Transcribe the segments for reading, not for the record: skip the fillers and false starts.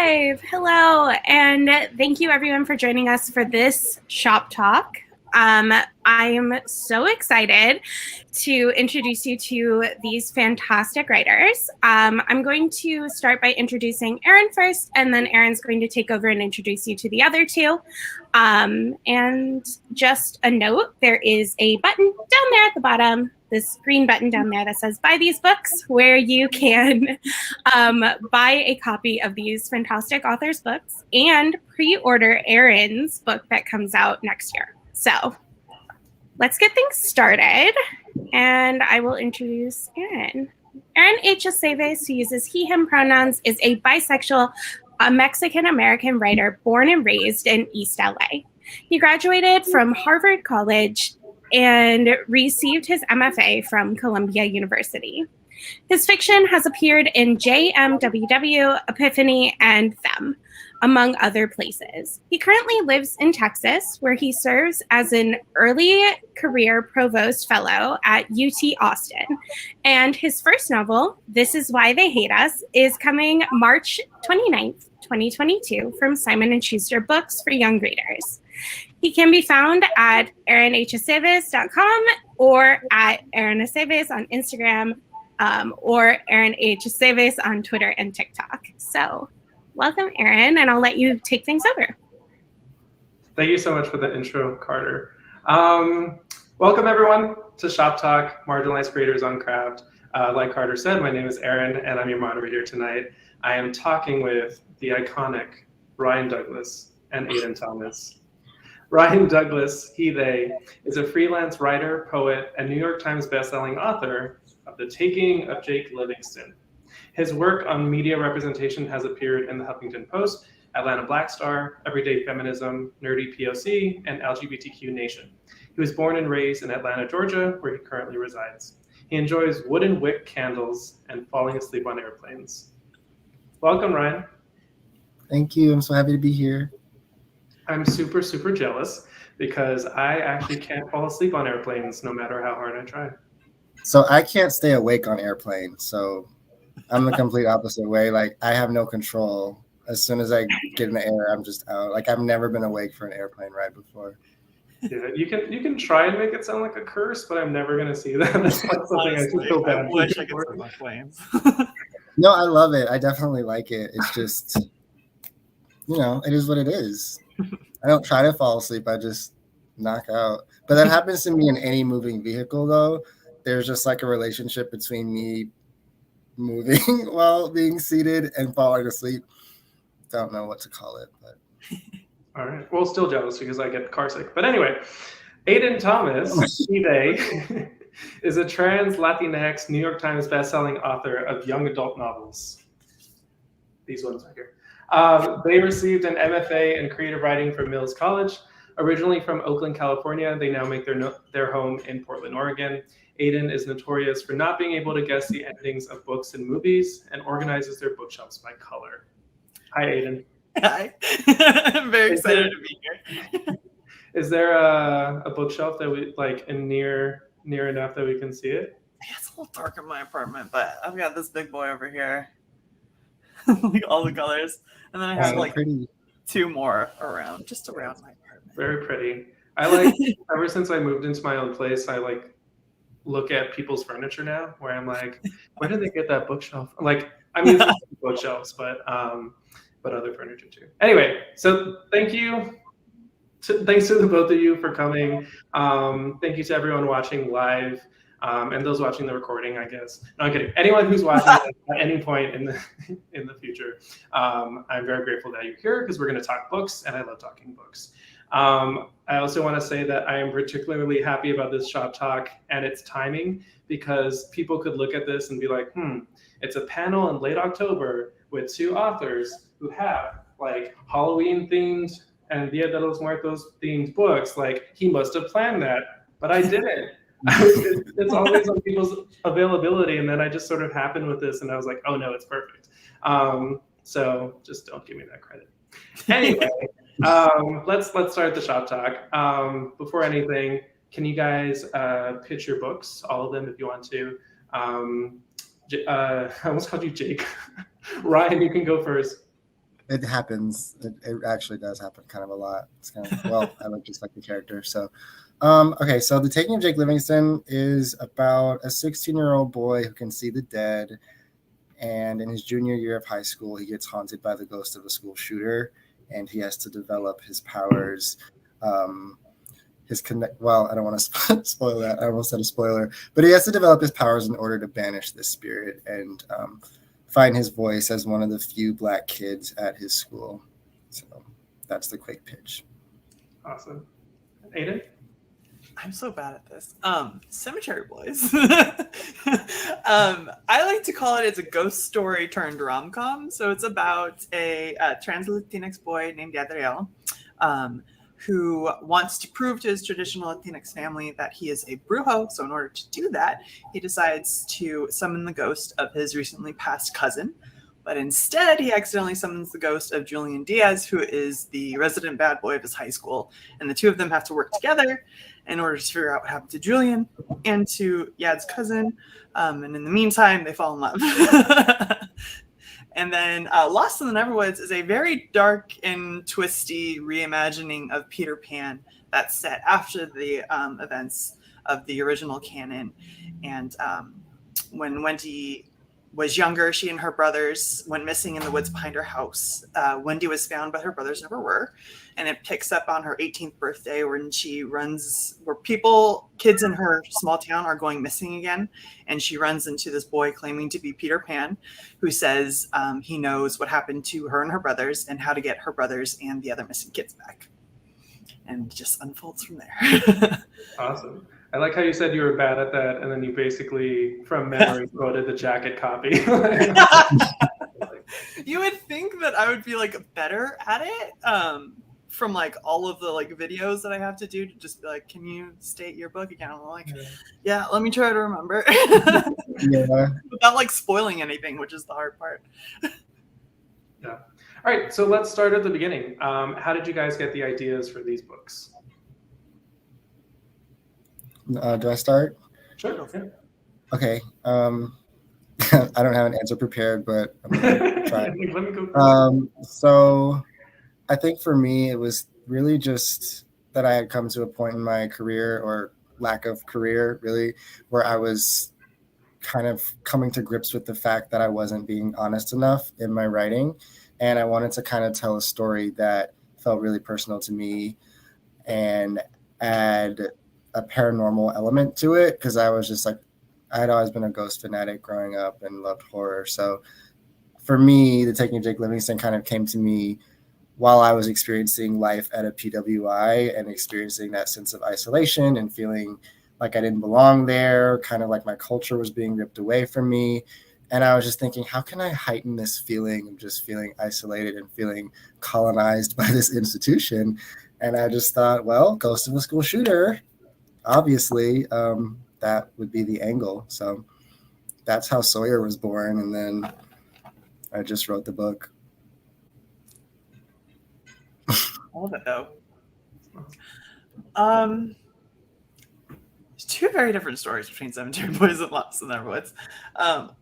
live. Hello, and thank you everyone for joining us for this shop talk. I am so excited to introduce you to these fantastic writers. I'm going to start by introducing Aaron first, and then Aaron's going to take over and introduce you to the other two. And just a note, there is a button down there at the bottom, this green button down there that says buy these books, where you can buy a copy of these fantastic authors' books and pre-order Aaron's book that comes out next year. So let's get things started, and I will introduce Aaron. Aaron H. Aceves, who uses he, him pronouns, is a bisexual Mexican-American writer born and raised in East LA. He graduated from Harvard College and received his MFA from Columbia University. His fiction has appeared in JMWW, Epiphany, and Them, among other places. He currently lives in Texas, where he serves as an early career provost fellow at UT Austin. And his first novel, This Is Why They Hate Us, is coming March 29th, 2022 from Simon & Schuster Books for young readers. He can be found at aaronhaceves.com or at Aaron Aceves on Instagram, or Aaron H. Aceves on Twitter and TikTok. So welcome, Aaron, and I'll let you take things over. Thank you so much for the intro, Carter. Welcome, everyone, to Shop Talk, Marginalized Creators on Craft. Like Carter said, my name is Aaron, and I'm your moderator tonight. I am talking with the iconic Ryan Douglas and Aiden Thomas. Ryan Douglas, he, they, is a freelance writer, poet, and New York Times bestselling author of The Taking of Jake Livingston. His work on media representation has appeared in the Huffington Post, Atlanta Black Star, Everyday Feminism, Nerdy POC, and LGBTQ Nation. He was born and raised in Atlanta, Georgia, where he currently resides. He enjoys wooden wick candles and falling asleep on airplanes. Welcome, Ryan. Thank you. I'm so happy to be here. I'm super, super jealous because I actually can't fall asleep on airplanes no matter how hard I try. So I can't stay awake on airplanes. So I'm the complete opposite way. Like, I have no control. As soon as I get in the air, I'm just out. Like, I've never been awake for an airplane ride before. Yeah, you can try and make it sound like a curse, but I'm never gonna see that. That's like something Honestly, I feel bad. I wish I could sleep on planes. No, I love it. I definitely like it. It's just, it is what it is. I don't try to fall asleep. I just knock out. But that happens to me in any moving vehicle, though. There's just like a relationship between me moving while being seated and falling asleep. Don't know what to call it, but All right. Well, still jealous because I get car sick. But anyway, Aidan Thomas, he, they, is a trans Latinx New York Times bestselling author of young adult novels. These ones right here. They received an MFA in creative writing from Mills College. Originally from Oakland, California, they now make their home in Portland, Oregon. Aiden is notorious for not being able to guess the endings of books and movies and organizes their bookshelves by color. Hi, Aiden. Hi. I'm very excited to be here. Is there a bookshelf that we like in near enough that we can see it? Yeah, it's a little dark in my apartment, but I've got this big boy over here. Like all the colors. And then I have like two more just around my apartment. Very pretty. I like ever since I moved into my own place, I like look at people's furniture now where I'm like, where did they get that bookshelf? Like, I mean, it's bookshelves, but other furniture too. Anyway, so thanks to the both of you for coming. Thank you to everyone watching live and those watching the recording, I guess. No, I'm kidding. Anyone who's watching at any point in the future, I'm very grateful that you're here because we're going to talk books, and I love talking books. I also want to say that I am particularly happy about this shop talk and its timing because people could look at this and be like, it's a panel in late October with two authors who have like Halloween themed and Dia de los Muertos themed books. Like, he must have planned that, but I didn't. It's always on people's availability, and then I just sort of happened with this, and I was like, oh no, it's perfect. So just don't give me that credit. Anyway, let's start the shop talk. Before anything, can you guys pitch your books, all of them, if you want to? I almost called you Jake. Ryan, you can go first. It happens. It actually does happen kind of a lot. It's kind of, well, I look just like the character. So, okay. So The Taking of Jake Livingston is about a 16-year-old boy who can see the dead. And in his junior year of high school, he gets haunted by the ghost of a school shooter, and he has to develop his powers. Well, I don't want to spoil that. I almost said a spoiler, but he has to develop his powers in order to banish this spirit and find his voice as one of the few Black kids at his school. So that's the quick pitch. Awesome. Aiden? I'm so bad at this. Cemetery Boys. I like to call it's a ghost story turned rom-com. So it's about a trans Latinx boy named Adriel, who wants to prove to his traditional Latinx family that he is a brujo. So in order to do that, he decides to summon the ghost of his recently passed cousin. But instead, he accidentally summons the ghost of Julian Diaz, who is the resident bad boy of his high school. And the two of them have to work together in order to figure out what happened to Julian and to Yad's cousin. And in the meantime, they fall in love. And then Lost in the Neverwoods is a very dark and twisty reimagining of Peter Pan that's set after the events of the original canon. And when Wendy was younger, she and her brothers went missing in the woods behind her house. Wendy was found, but her brothers never were. And it picks up on her 18th birthday when she runs, where kids in her small town are going missing again. And she runs into this boy claiming to be Peter Pan, who says he knows what happened to her and her brothers and how to get her brothers and the other missing kids back. And it just unfolds from there. Awesome. I like how you said you were bad at that, and then you basically, from memory, quoted the jacket copy. You would think that I would be like better at it from like all of the like videos that I have to do to just be like, can you state your book again? I'm like, yeah, let me try to remember. Yeah. Without like spoiling anything, which is the hard part. Yeah. All right, so let's start at the beginning. How did you guys get the ideas for these books? Do I start? Sure. Yeah. Okay. I don't have an answer prepared, but I'm gonna try. Let me go. So I think for me, it was really just that I had come to a point in my career, or lack of career, really, where I was kind of coming to grips with the fact that I wasn't being honest enough in my writing. And I wanted to kind of tell a story that felt really personal to me and add a paranormal element to it, because I was just like, I had always been a ghost fanatic growing up and loved horror. So for me, The Taking of Jake Livingston kind of came to me while I was experiencing life at a PWI and experiencing that sense of isolation and feeling like I didn't belong there, kind of like my culture was being ripped away from me. And I was just thinking, how can I heighten this feeling of just feeling isolated and feeling colonized by this institution? And I just thought, well, ghost of a school shooter, obviously, that would be the angle. So that's how Sawyer was born. And then I just wrote the book. I love it though. Two very different stories between Cemetery Boys and Lost in the Neverwoods.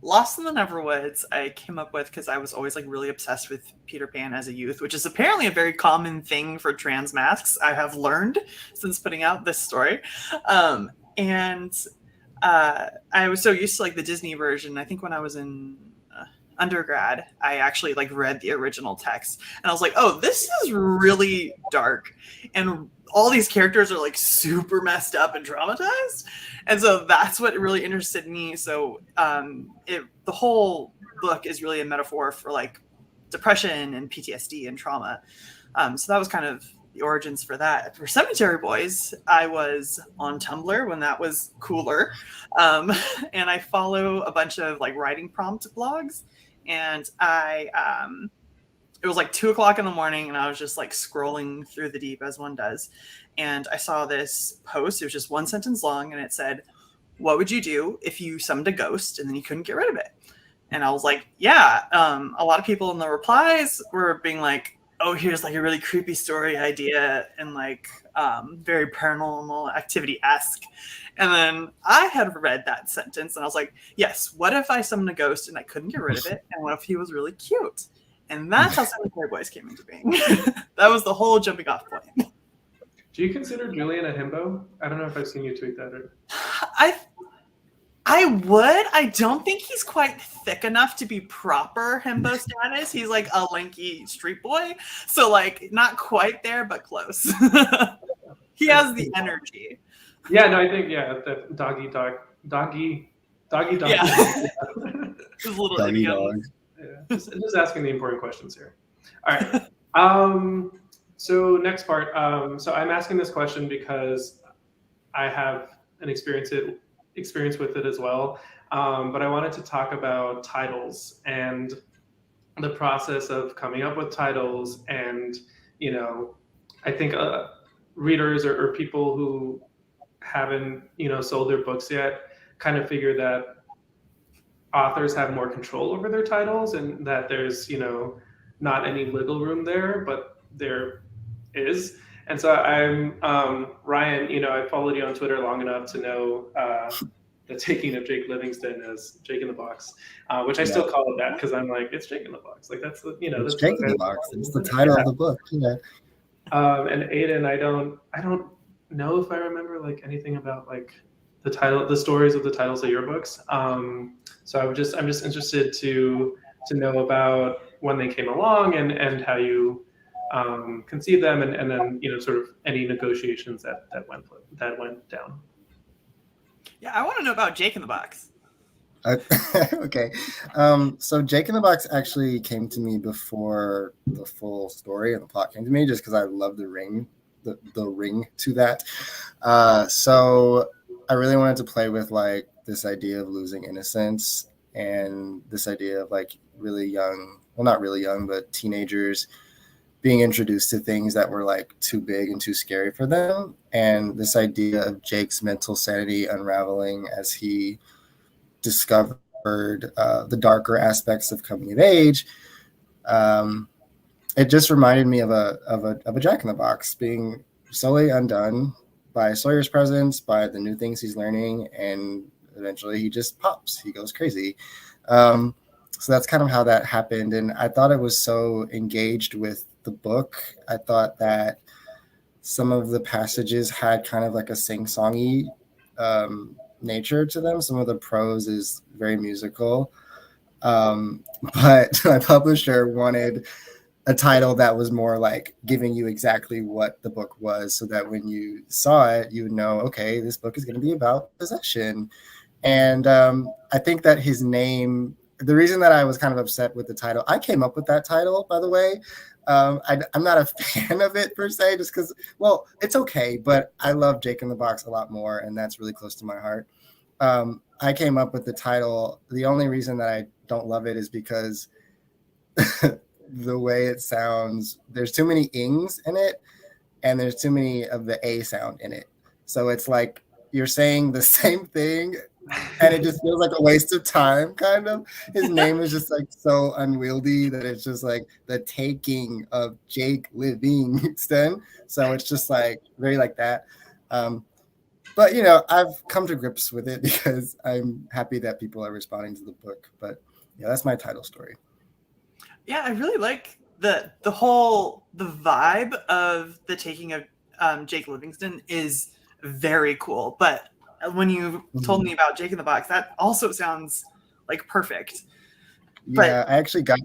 Lost in the Neverwoods I came up with because I was always like really obsessed with Peter Pan as a youth, which is apparently a very common thing for trans masks, I have learned since putting out this story. And I was so used to like the Disney version. I think when I was in undergrad, I actually like read the original text and I was like, oh, this is really dark. And all these characters are like super messed up and traumatized. And so that's what really interested me. So the whole book is really a metaphor for like depression and PTSD and trauma. So that was kind of the origins for that. For Cemetery Boys, I was on Tumblr when that was cooler. And I follow a bunch of like writing prompt blogs. And it was like 2:00 in the morning and I was just like scrolling through the deep as one does. And I saw this post. It was just one sentence long and it said, what would you do if you summoned a ghost and then you couldn't get rid of it? And I was like, yeah. A lot of people in the replies were being like, oh, here's like a really creepy story idea and like very paranormal activity-esque. And then I had read that sentence and I was like, yes, what if I summoned a ghost and I couldn't get rid of it? And what if he was really cute? And that's how Seven Cherry Boys came into being. That was the whole jumping off point. Do you consider Julian a himbo? I don't know if I've seen you tweet that. Or... I would. I don't think he's quite thick enough to be proper himbo status. He's like a lanky street boy. So like not quite there, but close. He has the energy. Yeah, no, I think, the doggy. Yeah. His little Doggy dog. Yeah, just asking the important questions here. All right. So next part. So I'm asking this question because I have an experience with it as well. But I wanted to talk about titles and the process of coming up with titles. And, I think readers or people who haven't, sold their books yet kind of figure that authors have more control over their titles and that there's, not any wiggle room there, but there is. And so I'm, Ryan, I followed you on Twitter long enough to know the taking of Jake Livingston as Jake in the Box, which I still call it that because I'm like, it's Jake in the Box. Like that's the, it's Jake in the Box. It's the title of the book. Yeah. And Aiden, I don't know if I remember like anything about like the stories of the titles of your books. So I'm just interested to know about when they came along and how you conceived them and then sort of any negotiations that went down. Yeah, I want to know about Jake in the Box. Okay. So Jake in the Box actually came to me before the full story and the plot came to me, just because I love the ring to that. So I really wanted to play with like this idea of losing innocence and this idea of like really young, well, not really young, but teenagers being introduced to things that were like too big and too scary for them. And this idea of Jake's mental sanity unraveling as he discovered the darker aspects of coming of age. It just reminded me of a Jack in the Box being slowly undone by Sawyer's presence, by the new things he's learning, and eventually he just pops. He goes crazy. So that's kind of how that happened. And I thought it was so engaged with the book. I thought that some of the passages had kind of like a sing-songy nature to them. Some of the prose is very musical. But my publisher wanted a title that was more like giving you exactly what the book was, so that when you saw it, you would know, okay, this book is going to be about possession. And I think that his name, the reason that I was kind of upset with the title, I came up with that title, by the way. I'm not a fan of it per se, just because, well, it's okay, but I love Jake in the Box a lot more, and that's really close to my heart. I came up with the title. The only reason that I don't love it is because the way it sounds, there's too many ings in it, and there's too many of the A sound in it. So it's like you're saying the same thing, and it just feels like a waste of time, kind of. His name is just like so unwieldy that it's just like the taking of Jake Livingston. So it's just like very like that. But, I've come to grips with it because I'm happy that people are responding to the book. But yeah, that's my title story. Yeah, I really like the vibe of the taking of Jake Livingston is very cool. But when you told me about Jake in the Box, that also sounds like perfect. Yeah, I actually got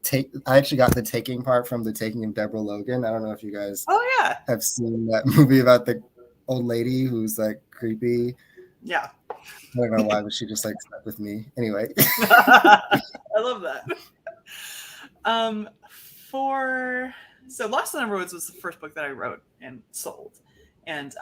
the taking part from The Taking of Deborah Logan. I don't know if you guys have seen that movie about the old lady who's like creepy. Yeah. I don't know why, but she just like slept with me. Anyway. I love that. So Lost in the Neverwoods was the first book that I wrote and sold. And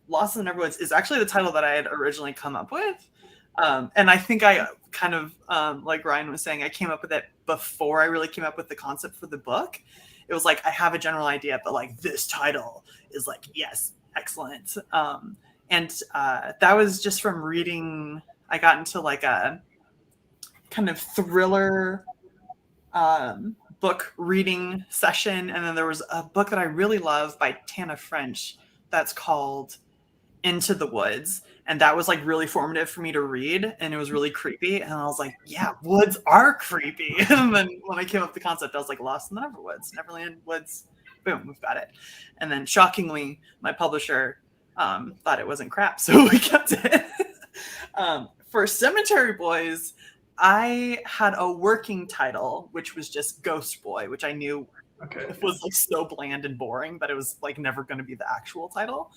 Lost in the Neverwoods is actually the title that I had originally come up with. And I think I kind of, like Ryan was saying, I came up with it before I really came up with the concept for the book. It was like, I have a general idea, but like this title is like, yes, excellent. And that was just from reading. I got into like a kind of thriller book reading session. And then there was a book that I really love by Tana French that's called into the woods. And that was like really formative for me to read, and it was really creepy. And I was like, yeah, woods are creepy. And then when I came up with the concept, I was like, Lost in the Neverwoods, Neverland Woods, boom, we've got it. And then shockingly, my publisher thought it wasn't crap, so we kept it. For Cemetery Boys, I had a working title, which was just Ghost Boy, which I knew was like so bland and boring that it was like never going to be the actual title.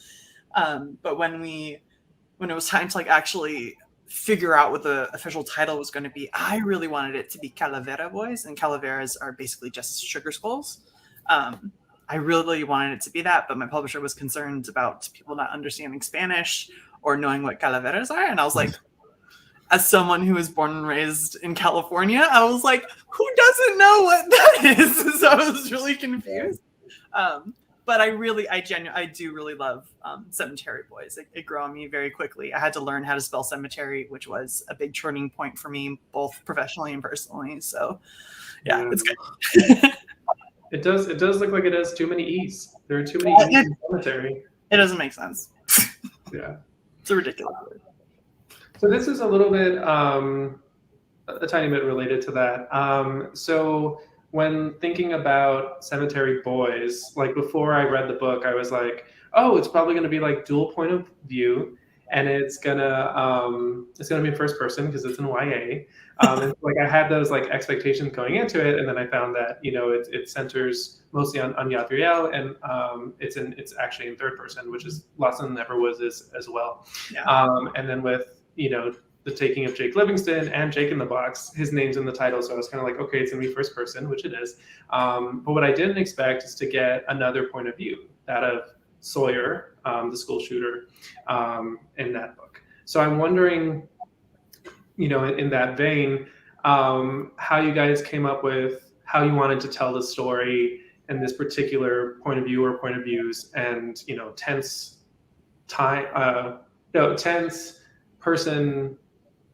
But when it was time to like actually figure out what the official title was going to be, I really wanted it to be Calavera Boys, and calaveras are basically just sugar skulls. I really wanted it to be that, but my publisher was concerned about people not understanding Spanish or knowing what calaveras are. And I was like, as someone who was born and raised in California, I was like, who doesn't know what that is? So I was really confused. But I do really love Cemetery Boys. It grew on me very quickly. I had to learn how to spell cemetery, which was a big turning point for me, both professionally and personally. So yeah. It's good. It does look like it has too many E's. There are too many E's in cemetery. It doesn't make sense. Yeah. It's a ridiculous word. So this is a little bit, a tiny bit related to that. So when thinking about Cemetery Boys, like before I read the book, I was like, oh, it's probably going to be like dual point of view, and it's gonna be first person because it's an YA. And like I had those like expectations going into it, and then I found that it centers mostly on Yadriel, and it's actually in third person, which is Lost in the Neverwoods as well. Yeah. And then with the taking of Jake Livingston and Jake in the Box, his name's in the title, so I was kind of like, okay, it's gonna be first person, which it is. But what I didn't expect is to get another point of view, that of Sawyer, the school shooter, in that book. So I'm wondering, in that vein, how you guys came up with how you wanted to tell the story in this particular point of view or point of views, and tense person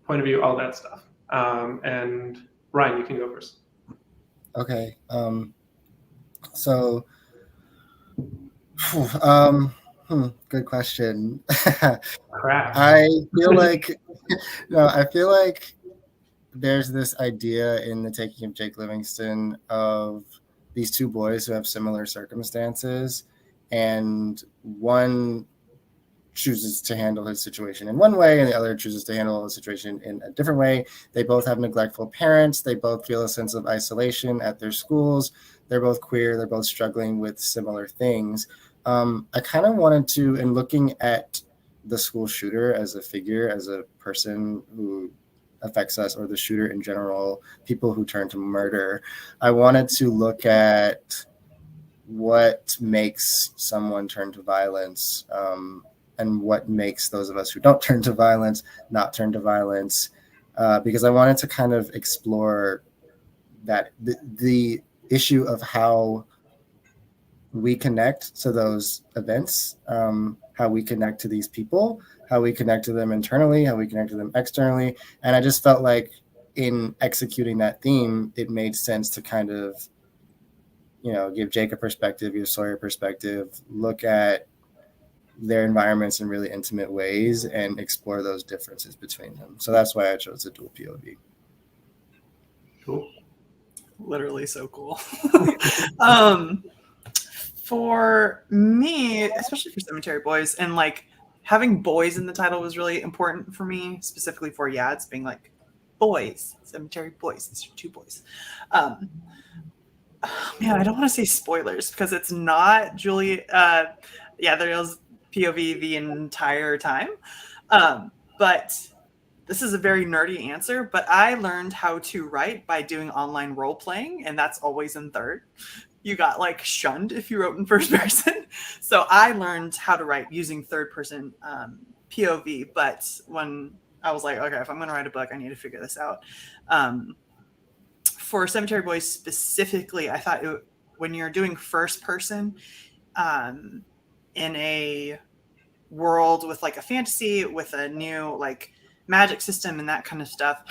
point of view, all that stuff. And Ryan, you can go first. Okay. So good question. Crap. I feel like there's this idea in The Taking of Jake Livingston of these two boys who have similar circumstances, and one chooses to handle his situation in one way and the other chooses to handle the situation in a different way. They both have neglectful parents. They both feel a sense of isolation at their schools. They're both queer. They're both struggling with similar things. I kind of wanted to, in looking at the school shooter as a figure, as a person who affects us, or the shooter in general, people who turn to murder, I wanted to look at what makes someone turn to violence, and what makes those of us who don't turn to violence not turn to violence, because I wanted to kind of explore that the issue of how we connect to those events, how we connect to these people, how we connect to them internally, how we connect to them externally. And I just felt like in executing that theme, it made sense to kind of, give Jake a perspective, give Sawyer a perspective, look at their environments in really intimate ways and explore those differences between them. So that's why I chose a dual POV. Cool. Literally so cool. For me, especially for Cemetery Boys, and like having boys in the title was really important for me, specifically for Yads being like boys, Cemetery Boys. These are two boys. Man, I don't want to say spoilers because it's not Yadriel's POV the entire time. But this is a very nerdy answer, but I learned how to write by doing online role playing, and that's always in third. You got like shunned if you wrote in first person. So I learned how to write using third person POV. But when I was like, okay, if I'm going to write a book, I need to figure this out. For Cemetery Boys specifically, I thought when you're doing first person in a world with like a fantasy with a new like magic system and that kind of stuff,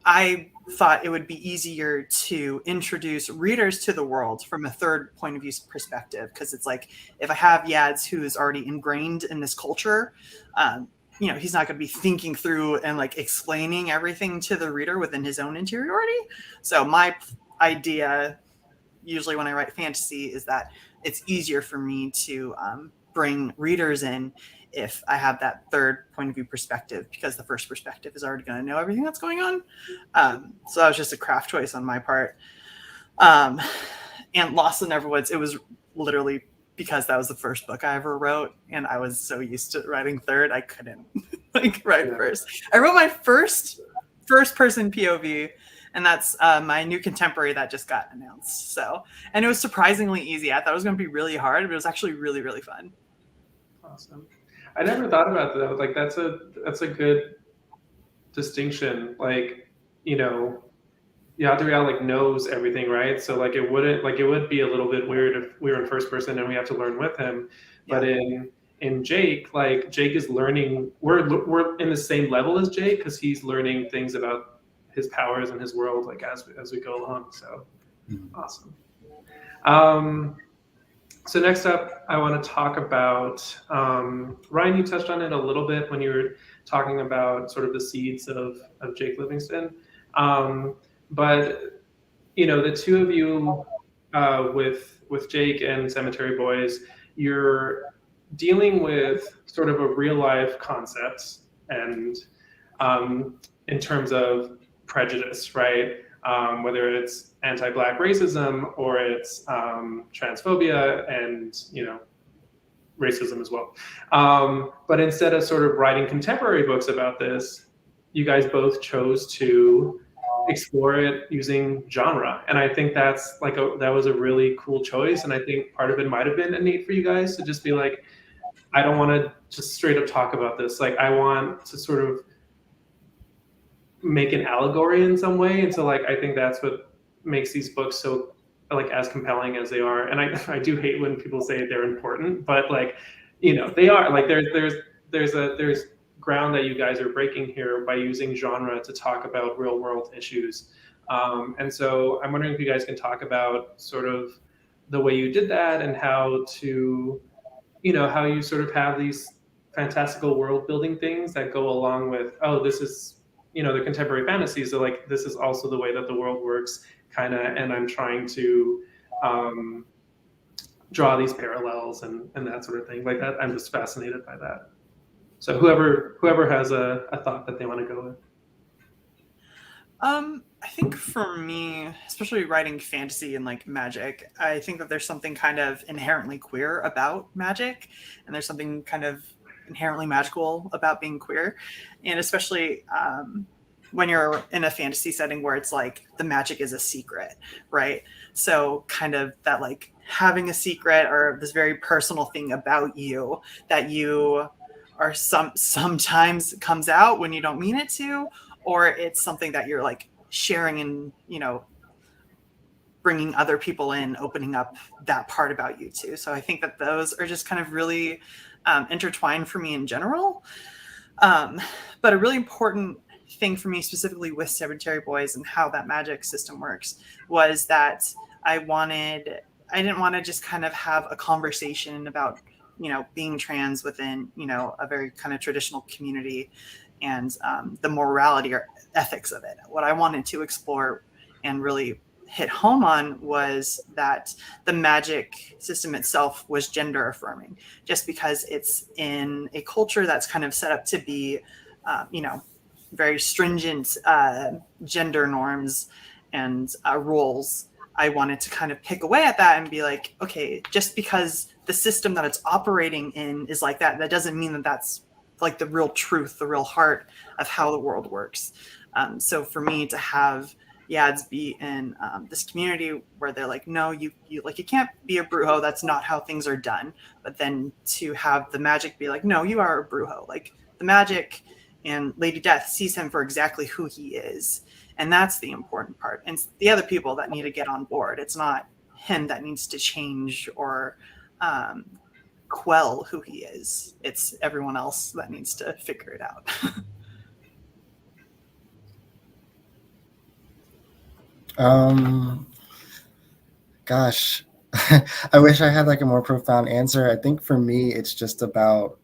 I thought it would be easier to introduce readers to the world from a third point of view perspective, because it's like, if I have Yads who is already ingrained in this culture, he's not going to be thinking through and like explaining everything to the reader within his own interiority. So my idea, usually when I write fantasy, is that it's easier for me to bring readers in if I have that third point of view perspective, because the first perspective is already going to know everything that's going on. So that was just a craft choice on my part. And Lost in the Neverwoods, it was literally because that was the first book I ever wrote, and I was so used to writing third, I couldn't write first. I wrote my first person POV, and that's my new contemporary that just got announced. So, and it was surprisingly easy. I thought it was going to be really hard, but it was actually really, really fun. Awesome. I never thought about that. Like, that's a good distinction. Like, Yadriel like knows everything, right? So like it would be a little bit weird if we were in first person and we have to learn with him. Yeah. But in Jake, like Jake is learning. We're in the same level as Jake because he's learning things about his powers and his world like as we go along. So awesome. So next up, I want to talk about, Ryan, you touched on it a little bit when you were talking about sort of the seeds of Jake Livingston. But, the two of you with Jake and Cemetery Boys, you're dealing with sort of a real life concept and in terms of prejudice, right? Whether it's anti-Black racism or it's transphobia and, racism as well. But instead of sort of writing contemporary books about this, you guys both chose to explore it using genre. And I think that's that was a really cool choice. And I think part of it might have been innate for you guys to just be like, I don't want to just straight up talk about this. Like, I want to sort of make an allegory in some way. And so I think that's what makes these books so as compelling as they are. And I do hate when people say they're important, but they are. Like there's ground that you guys are breaking here by using genre to talk about real world issues. And so I'm wondering if you guys can talk about sort of the way you did that and how how you sort of have these fantastical world building things that go along with, this is, the contemporary fantasies are this is also the way that the world works kind of, and I'm trying to draw these parallels and that sort of thing like that. I'm just fascinated by that. So whoever has a thought that they want to go with. I think for me, especially writing fantasy and magic, I think that there's something kind of inherently queer about magic, and there's something kind of inherently magical about being queer. And especially when you're in a fantasy setting where it's the magic is a secret, right? So kind of that having a secret or this very personal thing about you that you are sometimes comes out when you don't mean it to, or it's something that you're sharing and bringing other people in, opening up that part about you too. So I think that those are just kind of really intertwined for me in general. But a really important thing for me specifically with Cemetery Boys and how that magic system works was that I didn't want to just kind of have a conversation about being trans within a very kind of traditional community and the morality or ethics of it. What I wanted to explore and really hit home on was that the magic system itself was gender affirming, just because it's in a culture that's kind of set up to be, very stringent gender norms and rules. I wanted to kind of pick away at that and be like, okay, just because the system that it's operating in is like that, that doesn't mean that that's the real truth, the real heart of how the world works. So for me to have Yads be in this community where they're no, you can't be a brujo. That's not how things are done. But then to have the magic be no, you are a brujo. The magic and Lady Death sees him for exactly who he is. And that's the important part. And it's the other people that need to get on board. It's not him that needs to change or quell who he is. It's everyone else that needs to figure it out. Gosh, I wish I had like a more profound answer. I think for me, it's just about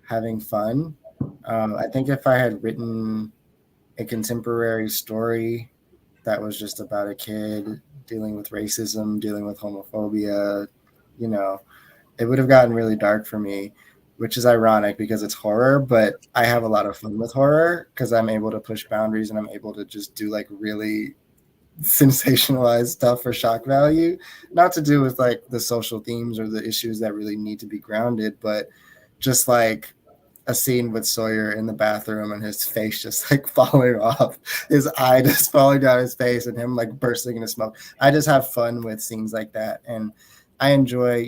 having fun. I think if I had written a contemporary story that was just about a kid dealing with racism, dealing with homophobia, you know, it would have gotten really dark for me, which is ironic because it's horror, but I have a lot of fun with horror because I'm able to push boundaries and I'm able to just do like really sensationalized stuff for shock value, not to do with like the social themes or the issues that really need to be grounded, but just like a scene with Sawyer in the bathroom and his face just like falling off, his eye just falling down his face and him like bursting into smoke. I just have fun with scenes like that. And I enjoy,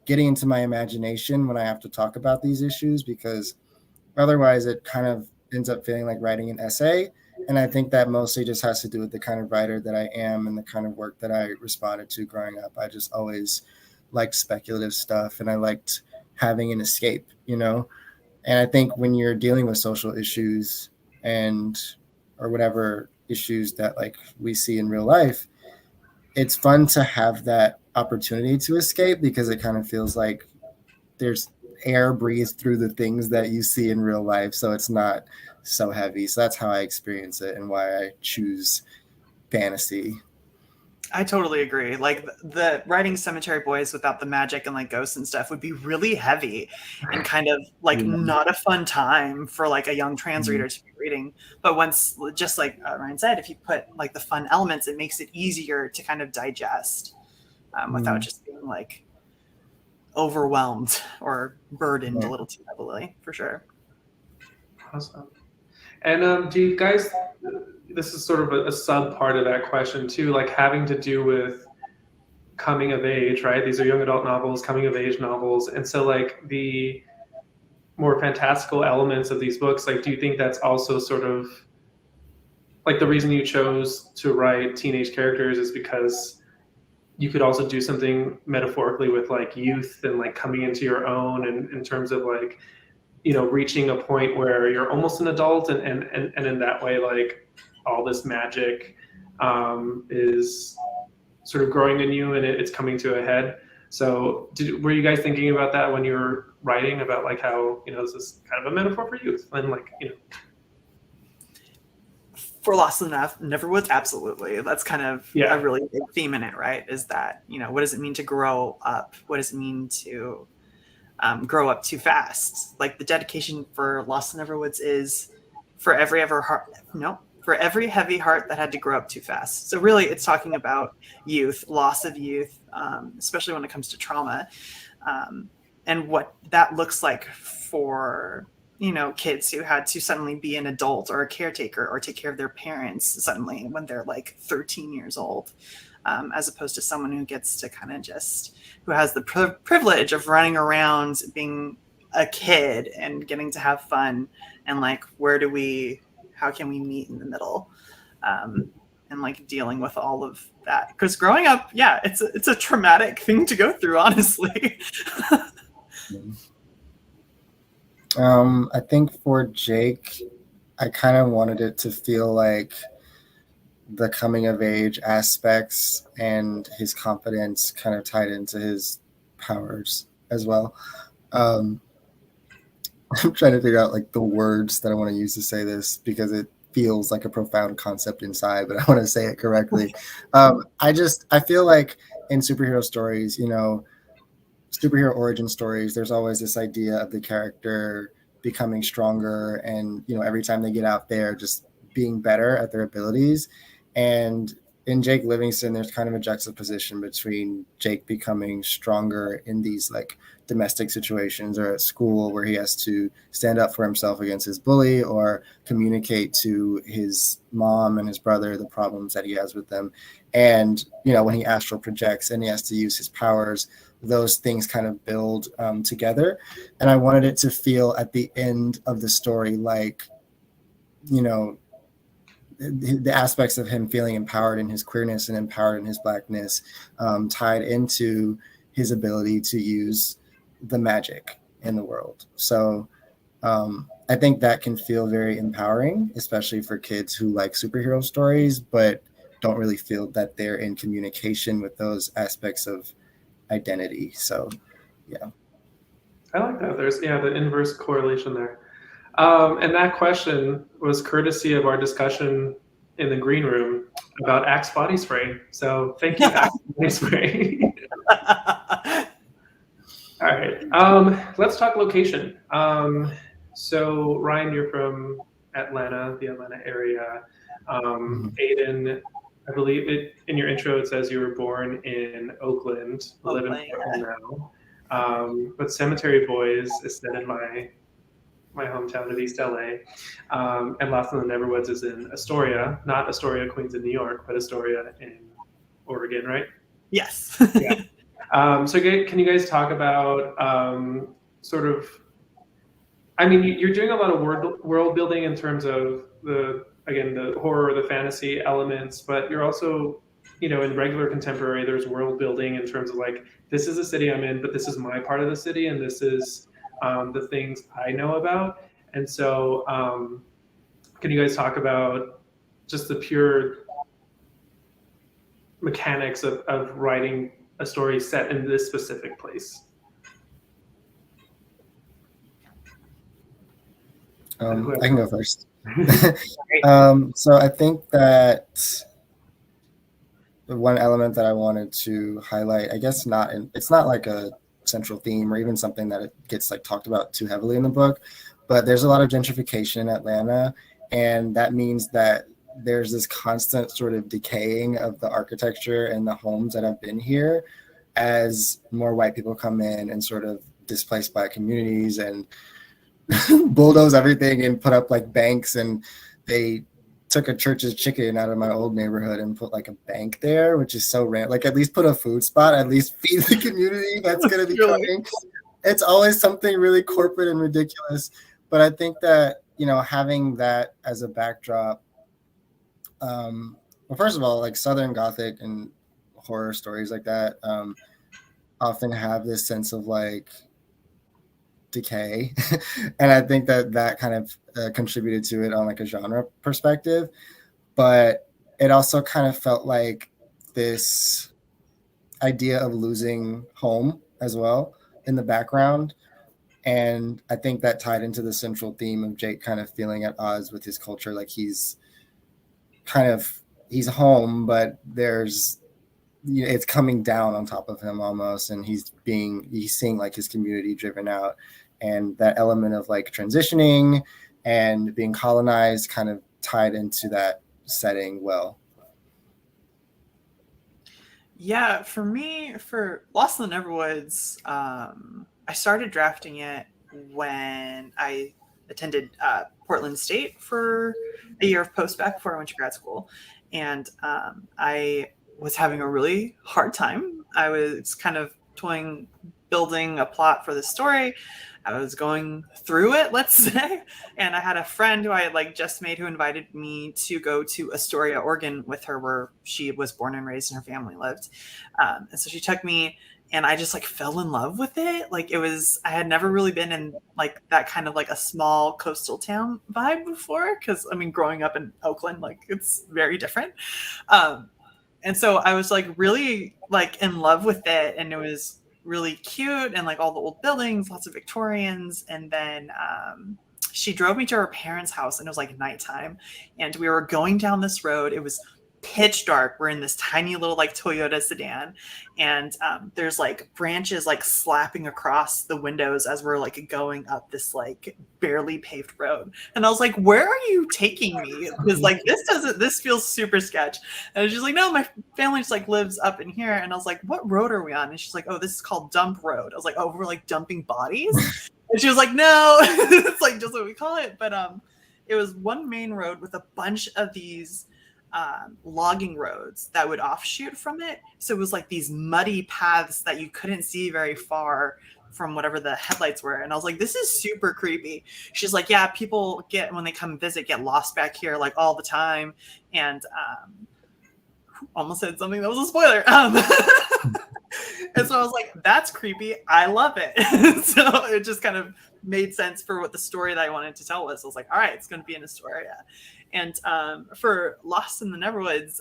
getting into my imagination when I have to talk about these issues, because otherwise it kind of ends up feeling like writing an essay. And I think that mostly just has to do with the kind of writer that I am and the kind of work that I responded to growing up. I just always liked speculative stuff and I liked having an escape, And I think when you're dealing with social issues or whatever issues that like we see in real life, it's fun to have that opportunity to escape because it kind of feels like there's air breathed through the things that you see in real life. So it's not so heavy. So that's how I experience it and why I choose fantasy. I totally agree. Like the writing Cemetery Boys without the magic and like ghosts and stuff would be really heavy and kind of like not a fun time for like a young trans reader to be reading. But once, just like Ryan said, if you put like the fun elements, it makes it easier to kind of digest without just being like overwhelmed or burdened a little too heavily, for sure. Awesome. And do you guys, this is sort of a sub part of that question too, like having to do with coming of age, right? These are young adult novels, coming of age novels. And so like the more fantastical elements of these books, like, do you think that's also sort of like the reason you chose to write teenage characters is because you could also do something metaphorically with like youth and like coming into your own and in terms of like, reaching a point where you're almost an adult and in that way, like all this magic is sort of growing in you and it's coming to a head. So were you guys thinking about that when you were writing about like how, this is kind of a metaphor for youth and like, For Lost in the Neverwoods, absolutely. That's kind of a really big theme in it, right? Is that, what does it mean to grow up? What does it mean to grow up too fast? Like the dedication for Lost in the Neverwoods is for every heavy heart that had to grow up too fast. So really it's talking about youth, loss of youth, especially when it comes to trauma, and what that looks like for kids who had to suddenly be an adult or a caretaker or take care of their parents suddenly when they're like 13 years old, as opposed to someone who gets to kind of who has the privilege of running around being a kid and getting to have fun. And like, how can we meet in the middle? And like dealing with all of that. Because growing up, it's a traumatic thing to go through, honestly. I think for Jake, I kind of wanted it to feel like the coming of age aspects and his confidence kind of tied into his powers as well. I'm trying to figure out like the words that I want to use to say this because it feels like a profound concept inside, but I want to say it correctly. I feel like in superhero stories, superhero origin stories, there's always this idea of the character becoming stronger and, every time they get out there, just being better at their abilities. And in Jake Livingston, there's kind of a juxtaposition between Jake becoming stronger in these like domestic situations or at school where he has to stand up for himself against his bully or communicate to his mom and his brother the problems that he has with them. And, when he astral projects and he has to use his powers, those things kind of build together. And I wanted it to feel at the end of the story like, the aspects of him feeling empowered in his queerness and empowered in his blackness tied into his ability to use the magic in the world. So I think that can feel very empowering, especially for kids who like superhero stories, but don't really feel that they're in communication with those aspects of identity. So, yeah. I like that. There's the inverse correlation there. And that question was courtesy of our discussion in the green room about Axe body spray. So thank you, Axe body spray. All right. Let's talk location. So Ryan, you're from Atlanta, the Atlanta area. Aiden, I believe in your intro it says you were born in Oakland, live in Portland now. But Cemetery Boys is set in my hometown of East LA, and Lost in the Neverwoods is in Astoria, not Astoria, Queens in New York, but Astoria in Oregon, right? Yes. Yeah. So can you guys talk about sort of, I mean, you're doing a lot of world building in terms of the horror, the fantasy elements, but you're also, in regular contemporary, there's world building in terms of like, this is the city I'm in, but this is my part of the city, and this is the things I know about. And so can you guys talk about just the pure mechanics of writing a story set in this specific place? I can go first. So I think that the one element that I wanted to highlight, I guess it's not like a central theme or even something that it gets like talked about too heavily in the book, but there's a lot of gentrification in Atlanta, and that means that there's this constant sort of decaying of the architecture and the homes that have been here as more white people come in and sort of displace black communities and bulldoze everything and put up like banks. And they took a church's chicken out of my old neighborhood and put like a bank there, which is so random. Like, at least put a food spot, at least feed the community that's going to be coming. It's always something really corporate and ridiculous. But I think that, having that as a backdrop, well, first of all, like Southern Gothic and horror stories like that often have this sense of like decay. And I think that kind of contributed to it on like a genre perspective. But it also kind of felt like this idea of losing home as well in the background. And I think that tied into the central theme of Jake kind of feeling at odds with his culture. Like he's home, but there's, it's coming down on top of him almost. And he's seeing like his community driven out, and that element of like transitioning and being colonized kind of tied into that setting well. Yeah, for me, for Lost in the Neverwoods, I started drafting it when I attended Portland State for a year of post-bac before I went to grad school. And I was having a really hard time. I was kind of building a plot for the story. I was going through it, let's say. And I had a friend who I had like just made who invited me to go to Astoria, Oregon with her, where she was born and raised and her family lived. And so she took me, and I just like fell in love with it. Like I had never really been in like that kind of like a small coastal town vibe before. Cause I mean, growing up in Oakland, like it's very different. And so I was like really like in love with it. And it was really cute, and like all the old buildings, lots of Victorians. And then she drove me to her parents' house, and it was like nighttime, and we were going down this road. It was pitch dark. We're in this tiny little like Toyota sedan, and there's like branches like slapping across the windows as we're like going up this like barely paved road. And I was like, where are you taking me? Because like this feels super sketch. And she's like, no, my family just like lives up in here. And I was like, what road are we on? And she's like, oh, this is called Dump Road. I was like, oh, we're like dumping bodies? And she was like, no, it's like just what we call it. But it was one main road with a bunch of these logging roads that would offshoot from it. So it was like these muddy paths that you couldn't see very far from whatever the headlights were. And I was like, this is super creepy. She's like, yeah, people when they come visit, get lost back here like all the time. And almost said something that was a spoiler. And so I was like, that's creepy. I love it. So it just kind of made sense for what the story that I wanted to tell was. I was like, all right, it's going to be in Astoria. And for Lost in the Neverwoods,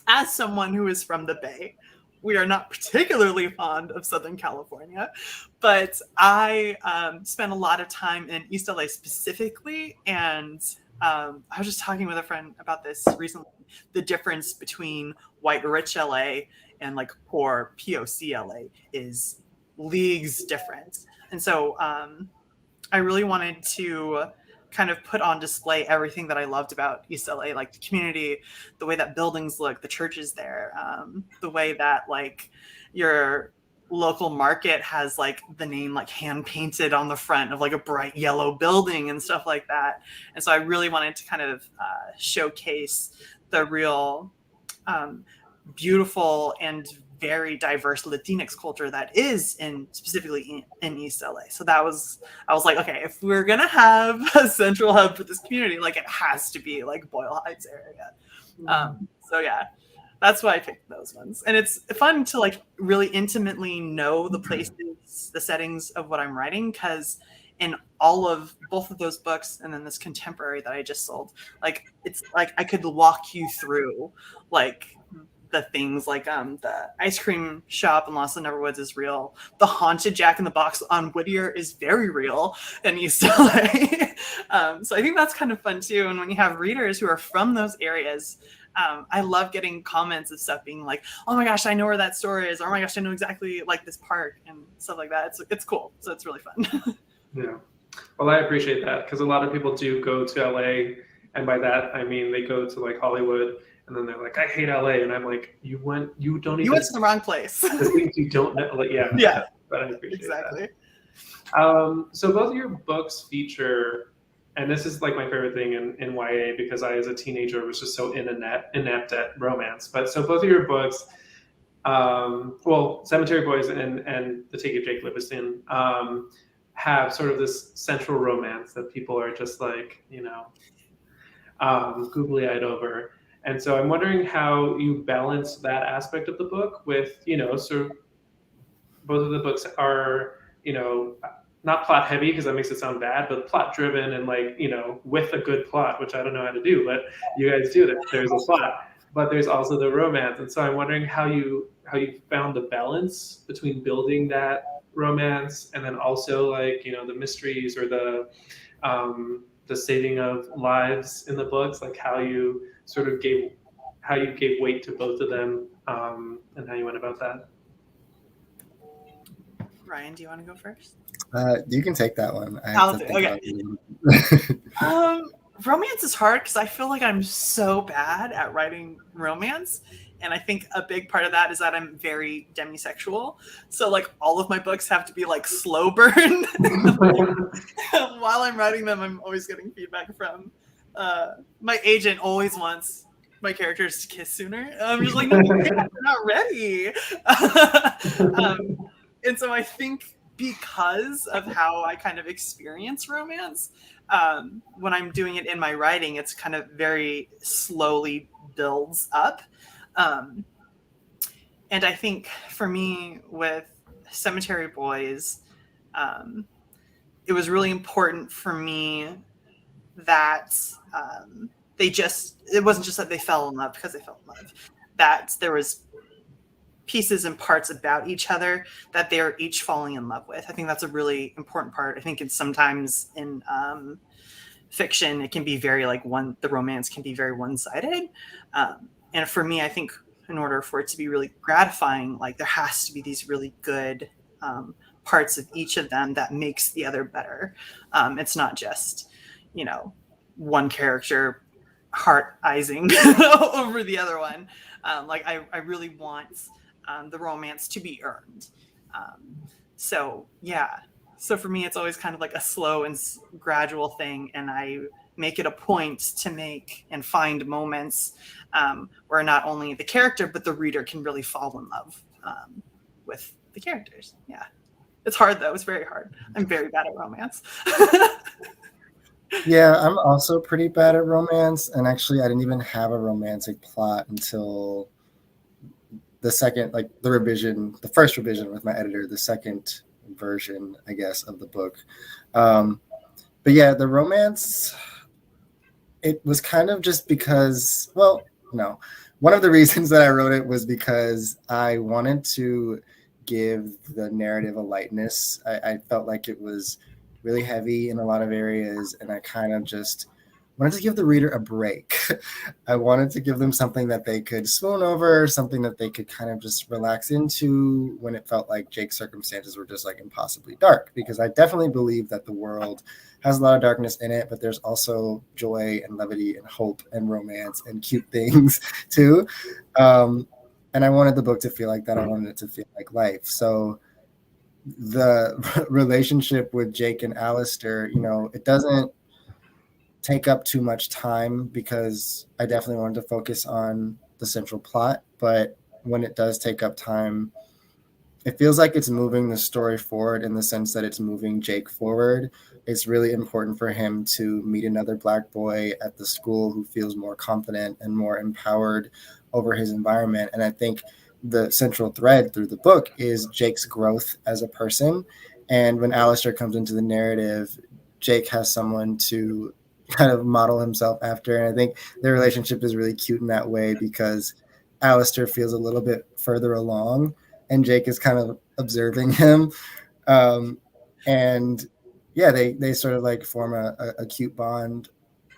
as someone who is from the Bay, we are not particularly fond of Southern California, but I spent a lot of time in East LA specifically. And I was just talking with a friend about this recently, the difference between white rich LA and like poor POC LA is leagues different. And so I really wanted to kind of put on display everything that I loved about East LA, like the community, the way that buildings look, the churches there, the way that like your local market has like the name like hand painted on the front of like a bright yellow building and stuff like that. And so I really wanted to kind of showcase the real beautiful and very diverse Latinx culture that is specifically in East LA. So I was like, okay, if we're gonna have a central hub for this community, like it has to be like Boyle Heights area. So yeah, that's why I picked those ones. And it's fun to like really intimately know the places, the settings of what I'm writing, because in all of both of those books and then this contemporary that I just sold, like it's like I could walk you through like the things like the ice cream shop in Lost in the Neverwoods is real. The haunted Jack in the Box on Whittier is very real in East LA. So I think that's kind of fun too. And when you have readers who are from those areas, I love getting comments of stuff being like, oh my gosh, I know where that store is. Or, oh my gosh, I know exactly like this park and stuff like that. It's cool. So it's really fun. Yeah. Well, I appreciate that because a lot of people do go to LA. And by that, I mean, they go to like Hollywood and then they're like, I hate LA. And I'm like, you went to the wrong place. The things you don't know. Like, yeah. Yeah. But I appreciate exactly. that. So both of your books feature, and this is like my favorite thing in YA because I, as a teenager, was just so inept at romance. But so both of your books, Cemetery Boys and The Take of Jake Livingston, have sort of this central romance that people are just like, googly-eyed over. And so I'm wondering how you balance that aspect of the book with, sort of both of the books are, not plot heavy because that makes it sound bad, but plot driven and like, with a good plot, which I don't know how to do, but you guys do that. There's a plot, but there's also the romance. And so I'm wondering how you found the balance between building that romance and then also like, the mysteries or the saving of lives in the books, like how you sort of gave weight to both of them, and how you went about that. Ryan, do you want to go first? You can take that one. Okay. Romance is hard because I feel like I'm so bad at writing romance. And I think a big part of that is that I'm very demisexual. So like all of my books have to be like slow burn. While I'm writing them, I'm always getting feedback from my agent always wants my characters to kiss sooner. I'm just like, no, they're not ready. And so I think because of how I kind of experience romance, when I'm doing it in my writing, it's kind of very slowly builds up. And I think for me with Cemetery Boys, it was really important for me that it wasn't just that they fell in love because they fell in love, that there was pieces and parts about each other that they're each falling in love with. I think that's a really important part. I think it's sometimes in fiction, it can be very like the romance can be very one-sided. And for me, I think in order for it to be really gratifying, like there has to be these really good parts of each of them that makes the other better. It's not just, one character heart-izing over the other one. I really want the romance to be earned. So for me, it's always kind of like a slow and gradual thing. And I make it a point to make and find moments where not only the character, but the reader can really fall in love with the characters. Yeah. It's hard though. It's very hard. I'm very bad at romance. Yeah, I'm also pretty bad at romance. And actually, I didn't even have a romantic plot until the second, like the first revision with my editor, the second version, I guess, of the book. But yeah, the romance, it was kind of just because, well, no. One of the reasons that I wrote it was because I wanted to give the narrative a lightness. I felt like it was really heavy in a lot of areas, and I kind of just wanted to give the reader a break. I wanted to give them something that they could swoon over, something that they could kind of just relax into when it felt like Jake's circumstances were just like impossibly dark, because I definitely believe that the world has a lot of darkness in it, but there's also joy and levity and hope and romance and cute things too. And I wanted the book to feel like that. I wanted it to feel like life. So the relationship with Jake and Alistair, it doesn't take up too much time because I definitely wanted to focus on the central plot. But when it does take up time, it feels like it's moving the story forward in the sense that it's moving Jake forward. It's really important for him to meet another Black boy at the school who feels more confident and more empowered over his environment. And I think the central thread through the book is Jake's growth as a person. And when Alistair comes into the narrative, Jake has someone to kind of model himself after. And I think their relationship is really cute in that way because Alistair feels a little bit further along and Jake is kind of observing him. And yeah, they sort of like form a cute bond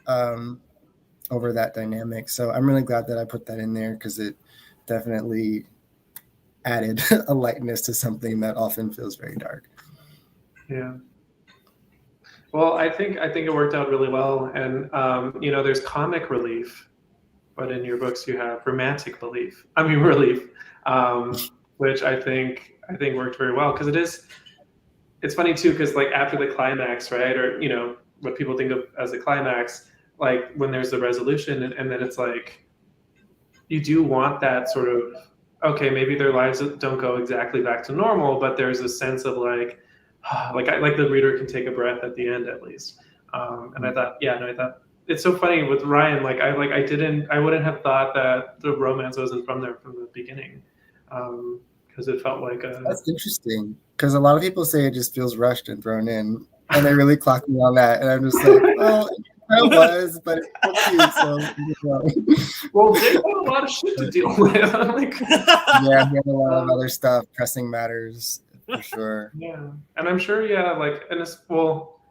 over that dynamic. So I'm really glad that I put that in there because it definitely added a lightness to something that often feels very dark. Yeah. Well, I think it worked out really well. And, there's comic relief, but in your books you have romantic relief, which I think worked very well because it's funny too, because like after the climax, right? Or, what people think of as the climax, like when there's the resolution and then it's like, you do want that sort of, okay, maybe their lives don't go exactly back to normal, but there's a sense of like the reader can take a breath at the end at least. And I thought, I thought it's so funny with Ryan. Like I wouldn't have thought that the romance wasn't from there from the beginning, because it felt like That's interesting because a lot of people say it just feels rushed and thrown in, and they really clock me on that, and I'm just like, well, it was, but it's so cute. So well, Jake had a lot of shit to deal with. Yeah, he had a lot of other stuff, pressing matters. For sure. Yeah, and I'm sure, and it's, well,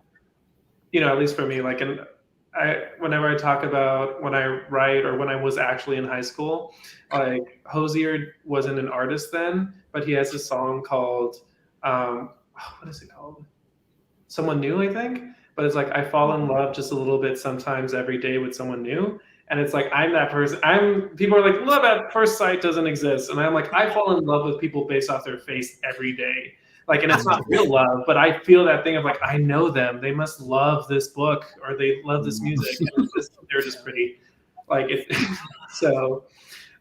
at least for me, like, and whenever I talk about when I write or when I was actually in high school, like Hosier wasn't an artist then, but he has a song called, what is it called? Someone New, I think. But it's like, I fall in love just a little bit sometimes every day with someone new. And it's like, I'm that person. People are like, love at first sight doesn't exist. And I'm like, I fall in love with people based off their face every day. Like, and it's not real love, but I feel that thing of like, I know them. They must love this book or they love this music. And they're just pretty. Like, so,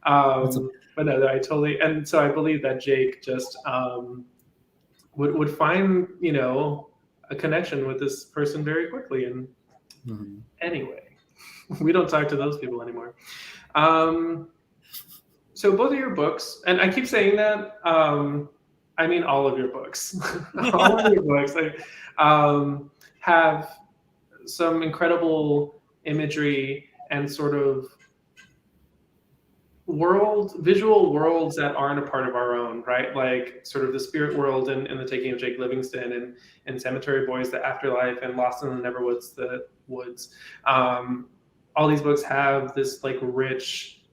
but no, I totally, and so I believe that Jake just would find, a connection with this person very quickly. And anyway. We don't talk to those people anymore. So both of your books, and I keep saying that, I mean all of your books. All of your books have some incredible imagery and sort of visual worlds that aren't a part of our own, right? Like sort of the spirit world in The Taking of Jake Livingston and Cemetery Boys, The Afterlife, and Lost in the Neverwoods, The Woods. All these books have this like rich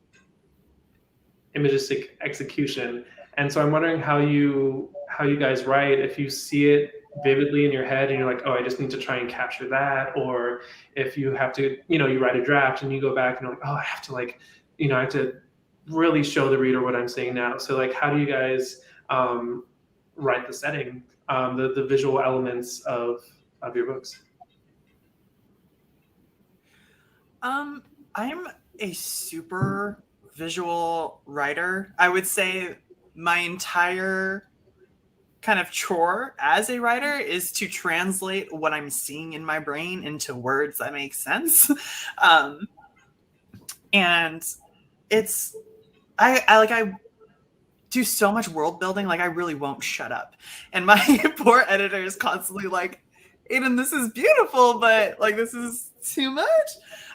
imagistic execution. And so I'm wondering how you guys write, if you see it vividly in your head and you're like, oh, I just need to try and capture that. Or if you have to, you write a draft and you go back and you're like, oh, I have to like, I have to really show the reader what I'm saying now. So like, how do you guys write the setting, the visual elements of your books? I'm a super visual writer. I would say my entire kind of chore as a writer is to translate what I'm seeing in my brain into words that make sense. And it's, I do so much world building, like I really won't shut up. And my poor editor is constantly like, Aiden, this is beautiful, but like, this is too much.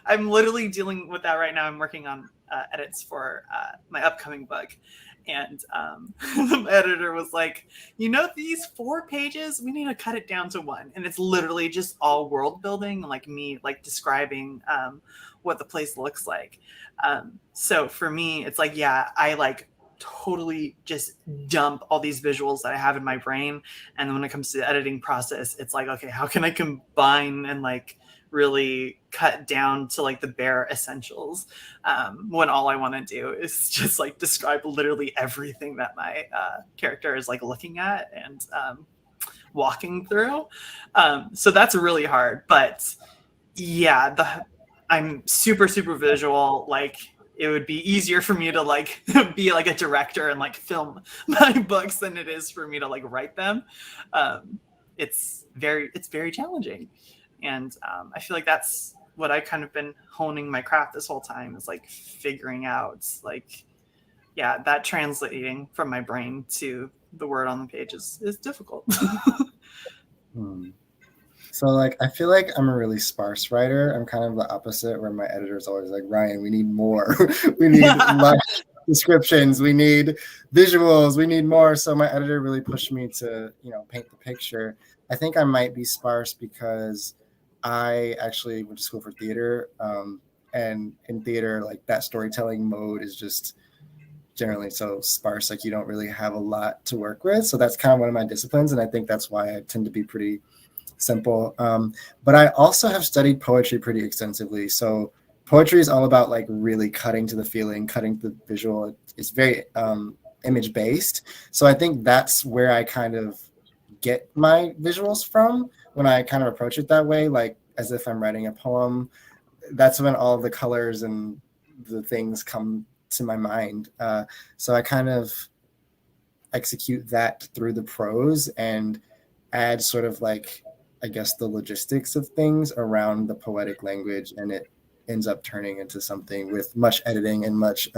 I'm literally dealing with that right now. I'm working on edits for my upcoming book. And the editor was like, these 4 pages, we need to cut it down to 1. And it's literally just all world building, like me, like describing what the place looks like. So for me, it's like, yeah, I like totally just dump all these visuals that I have in my brain. And then when it comes to the editing process, it's like, okay, how can I combine and like really cut down to like the bare essentials when all I want to do is just like describe literally everything that my character is like looking at and walking through. So that's really hard. But yeah, I'm super, super visual. Like it would be easier for me to like be like a director and like film my books than it is for me to like write them. It's very challenging. And I feel like that's what I've kind of been honing my craft this whole time is like figuring out like, yeah, that translating from my brain to the word on the page is difficult. So like, I feel like I'm a really sparse writer. I'm kind of the opposite where my editor is always like, Ryan, we need more. We need lush descriptions. We need visuals. We need more. So my editor really pushed me to, paint the picture. I think I might be sparse because I actually went to school for theater. And in theater, like that storytelling mode is just generally so sparse. Like you don't really have a lot to work with. So that's kind of one of my disciplines. And I think that's why I tend to be pretty simple. But I also have studied poetry pretty extensively. So poetry is all about like really cutting to the feeling, cutting to the visual. It's very image based. So I think that's where I kind of get my visuals from when I kind of approach it that way, like as if I'm writing a poem. That's when all the colors and the things come to my mind. So I kind of execute that through the prose and add sort of like, I guess, the logistics of things around the poetic language, and it ends up turning into something with much editing and much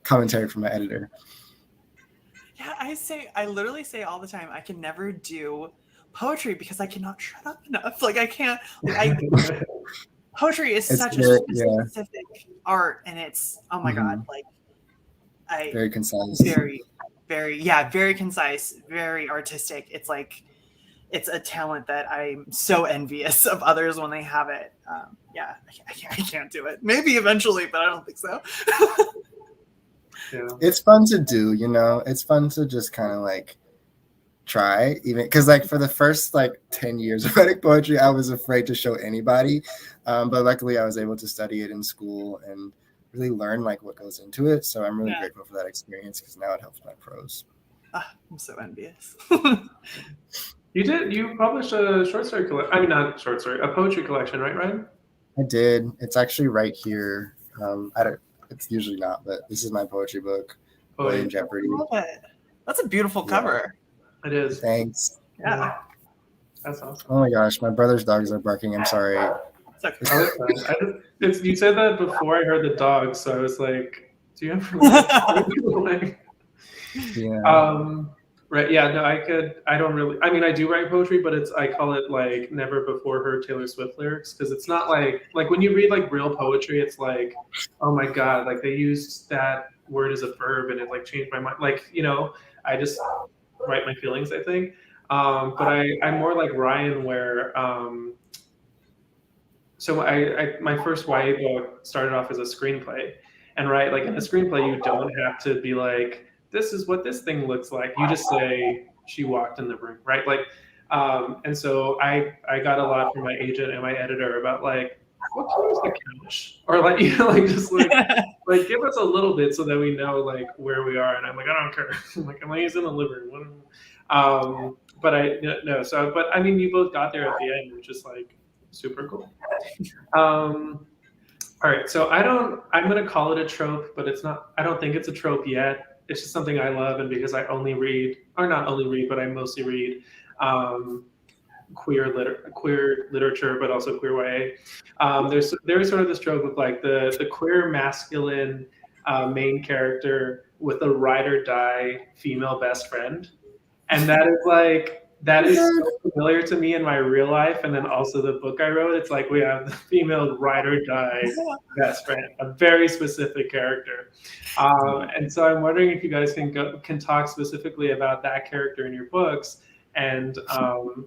commentary from my editor. Yeah, I literally say all the time, I can never do poetry because I cannot shut up enough. Like I can't. Poetry is such a specific art, and it's my god, like very concise, very concise, very artistic. It's like. It's a talent that I'm so envious of others when they have it. I can't do it. Maybe eventually, but I don't think so. Yeah. It's fun to do, It's fun to just kind of like try, even because like for the first like 10 years of writing poetry, I was afraid to show anybody. But luckily, I was able to study it in school and really learn like what goes into it. So I'm really grateful for that experience because now it helps my prose. I'm so envious. You published a short story collection. I mean, not short story, a poetry collection, right, Ryan? I did. It's actually right here. It's usually not, but this is my poetry book, William Jeopardy. I love it. That's a beautiful cover. It is. Thanks. Yeah. That's awesome. Oh my gosh, my brother's dogs are barking. I'm sorry. It's okay. You said that before I heard the dogs, so I was like, do you ever Yeah. Right. Yeah. No, I don't really. I mean, I do write poetry, but I call it like never before heard Taylor Swift lyrics because it's not like when you read like real poetry, it's like, oh my god, like they used that word as a verb and it like changed my mind. Like I just write my feelings, I think. But I'm more like Ryan, where so my first YA book started off as a screenplay, and like in a screenplay, you don't have to be like, this is what this thing looks like. You just say, she walked in the room, right? Like, and so I got a lot from my agent and my editor about like, what color is the couch? Or like, like just like, like give us a little bit so that we know like where we are. And I'm like, I don't care. I'm like, am I using the living room? But I mean, you both got there at the end, which is like super cool. All right, so I'm gonna call it a trope, but it's not. I don't think it's a trope yet. It's just something I love, and because I only read, or not only read, but I mostly read queer literature, but also queer YA. There's sort of this trope of like the queer masculine main character with a ride or die female best friend, and that is like that is so familiar to me in my real life, and then also the book I wrote. It's like we have the female ride or die best friend, a very specific character. And so I'm wondering if you guys can talk specifically about that character in your books, and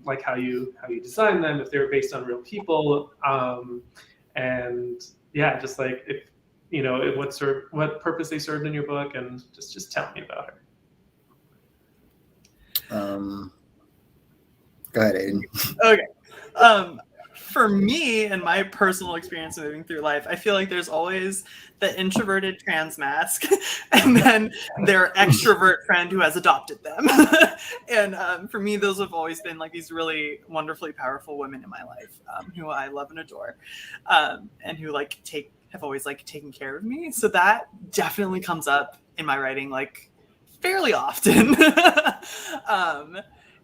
like how you design them, if they're based on real people, and yeah, just like if what purpose they served in your book, and just tell me about her. Go ahead, Aiden. Okay. For me and my personal experience moving through life, I feel like there's always the introverted trans mask and then their extrovert friend who has adopted them. And for me, those have always been like these really wonderfully powerful women in my life who I love and adore, and who have always taken care of me. So that definitely comes up in my writing like fairly often.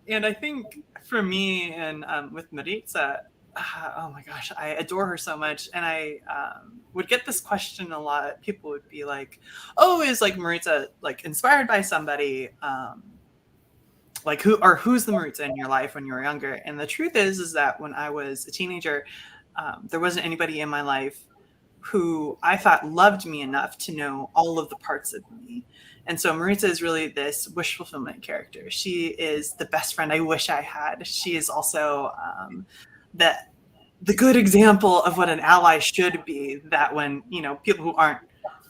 And I think for me and with Maritza, oh my gosh, I adore her so much. And I would get this question a lot. People would be like, oh, is like Maritza like inspired by somebody? Who's the Maritza in your life when you were younger? And the truth is that when I was a teenager, there wasn't anybody in my life who I thought loved me enough to know all of the parts of me. And so Maritza is really this wish fulfillment character. She is the best friend I wish I had. She is also the good example of what an ally should be, that when, people who aren't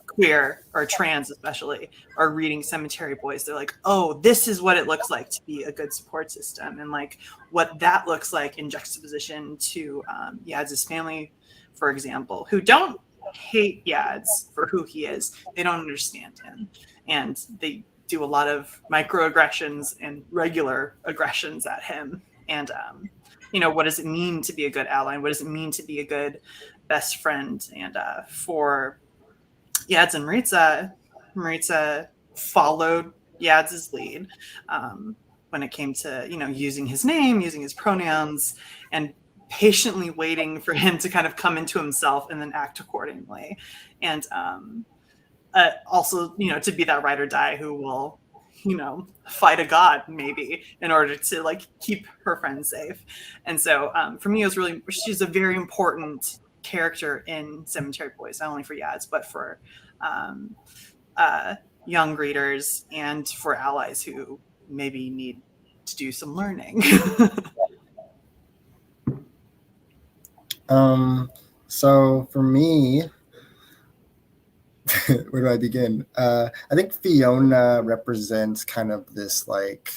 queer or trans especially are reading Cemetery Boys, they're like, oh, this is what it looks like to be a good support system. And like what that looks like in juxtaposition to Yadz's family, for example, who don't hate Yadz for who he is. They don't understand him. And they do a lot of microaggressions and regular aggressions at him. And, what does it mean to be a good ally? And what does it mean to be a good best friend? And for Yadz and Maritza followed Yadz's lead when it came to, using his name, using his pronouns, and patiently waiting for him to kind of come into himself and then act accordingly. And also, to be that ride or die who will, fight a god maybe in order to like keep her friends safe. And so for me, she's a very important character in Cemetery Boys, not only for Yadz, but for young readers and for allies who maybe need to do some learning. So for me, where do I begin? I think Fiona represents kind of this like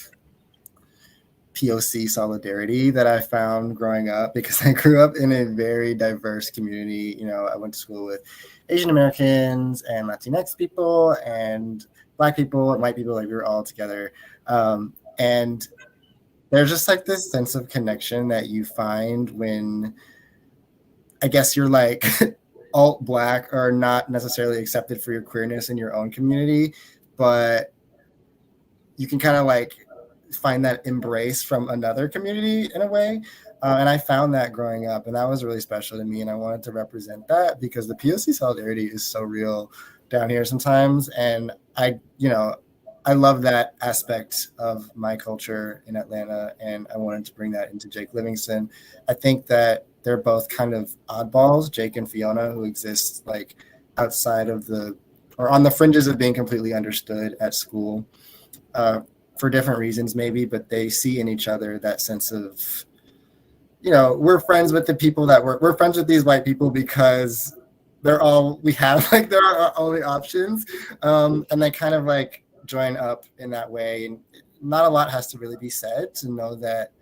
POC solidarity that I found growing up, because I grew up in a very diverse community. I went to school with Asian Americans and Latinx people and Black people and white people. Like we were all together. And there's just like this sense of connection that you find when, I guess, you're like alt Black or not necessarily accepted for your queerness in your own community, but you can kind of like find that embrace from another community in a way. And I found that growing up, and that was really special to me. And I wanted to represent that because the POC solidarity is so real down here sometimes. And I love that aspect of my culture in Atlanta, and I wanted to bring that into Jake Livingston. I think that they're both kind of oddballs, Jake and Fiona, who exist like outside of or on the fringes of being completely understood at school for different reasons maybe, but they see in each other that sense of, we're friends with the people that we're friends with these white people because they're all we have, like they're our only options. And they kind of like join up in that way. And not a lot has to really be said to know that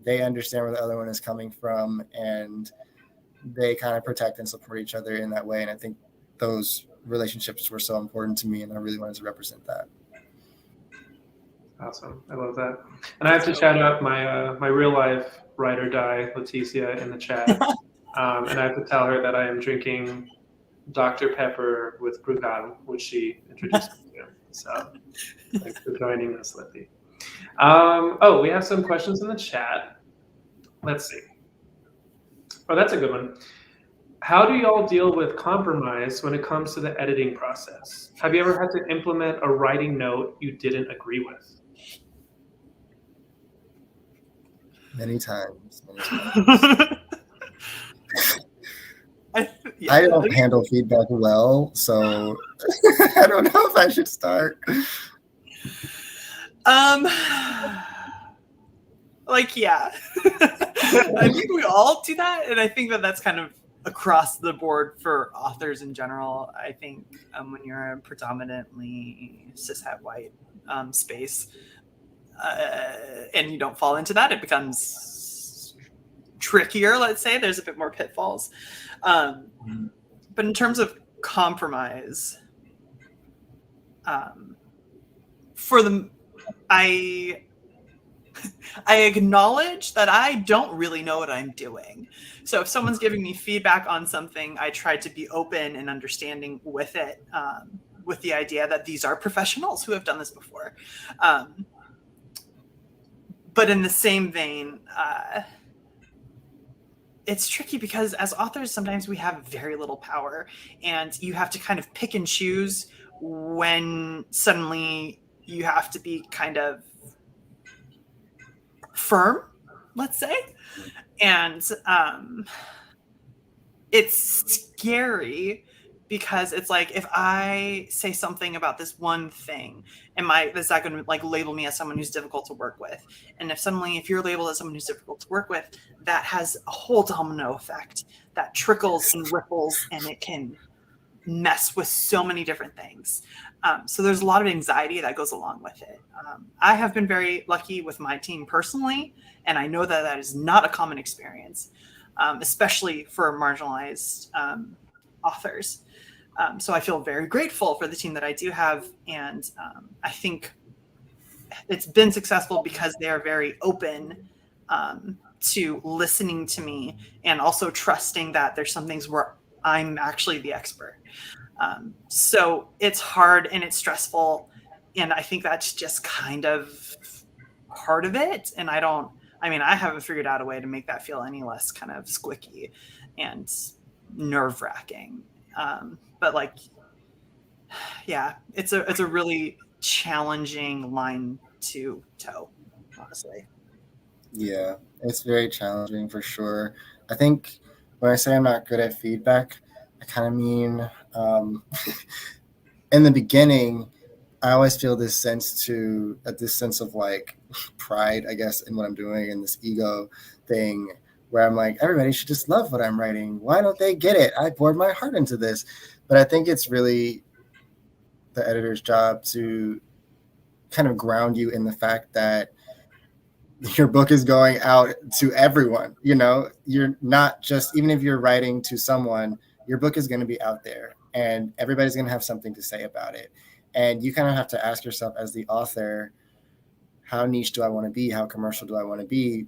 they understand where the other one is coming from, and they kind of protect and support each other in that way. And I think those relationships were so important to me, and I really wanted to represent that. Awesome. I love that. And I have to shout out my real life ride or die, Leticia, in the chat. And I have to tell her that I am drinking Dr. Pepper with Brugal, which she introduced me to. So thanks for joining us, Letty. We have some questions in the chat. Let's see. Oh, that's a good one. How do y'all deal with compromise when it comes to the editing process? Have you ever had to implement a writing note you didn't agree with? Many times. I I don't handle feedback well, so I don't know if I should start. Like, yeah. I think we all do that, and I think that that's kind of across the board for authors in general. I think when you're a predominantly cishet white space, and you don't fall into that, it becomes trickier, let's say. There's a bit more pitfalls. But in terms of compromise, I acknowledge that I don't really know what I'm doing. So if someone's giving me feedback on something, I try to be open and understanding with it, with the idea that these are professionals who have done this before. But in the same vein, it's tricky because as authors, sometimes we have very little power, and you have to kind of pick and choose when suddenly you have to be kind of firm, let's say. And it's scary because it's like, if I say something about this one thing, is that going to like label me as someone who's difficult to work with? And if you're labeled as someone who's difficult to work with, that has a whole domino effect that trickles and ripples, and it can mess with so many different things. So there's a lot of anxiety that goes along with it. I have been very lucky with my team personally, and I know that is not a common experience, especially for marginalized authors. So I feel very grateful for the team that I do have, and I think it's been successful because they are very open to listening to me, and also trusting that there's some things where I'm actually the expert. So it's hard and it's stressful, and I think that's just kind of part of it. And I haven't figured out a way to make that feel any less kind of squicky and nerve-wracking. But like, yeah, it's a really challenging line to toe, honestly. Yeah, it's very challenging for sure. I think when I say I'm not good at feedback, I kind of mean in the beginning, I always feel this sense of like pride, I guess, in what I'm doing, and this ego thing where I'm like, everybody should just love what I'm writing. Why don't they get it? I poured my heart into this. But I think it's really the editor's job to kind of ground you in the fact that your book is going out to everyone. You know, you're not just, even if you're writing to someone, your book is going to be out there, and everybody's going to have something to say about it. And you kind of have to ask yourself as the author, how niche do I want to be? How commercial do I want to be?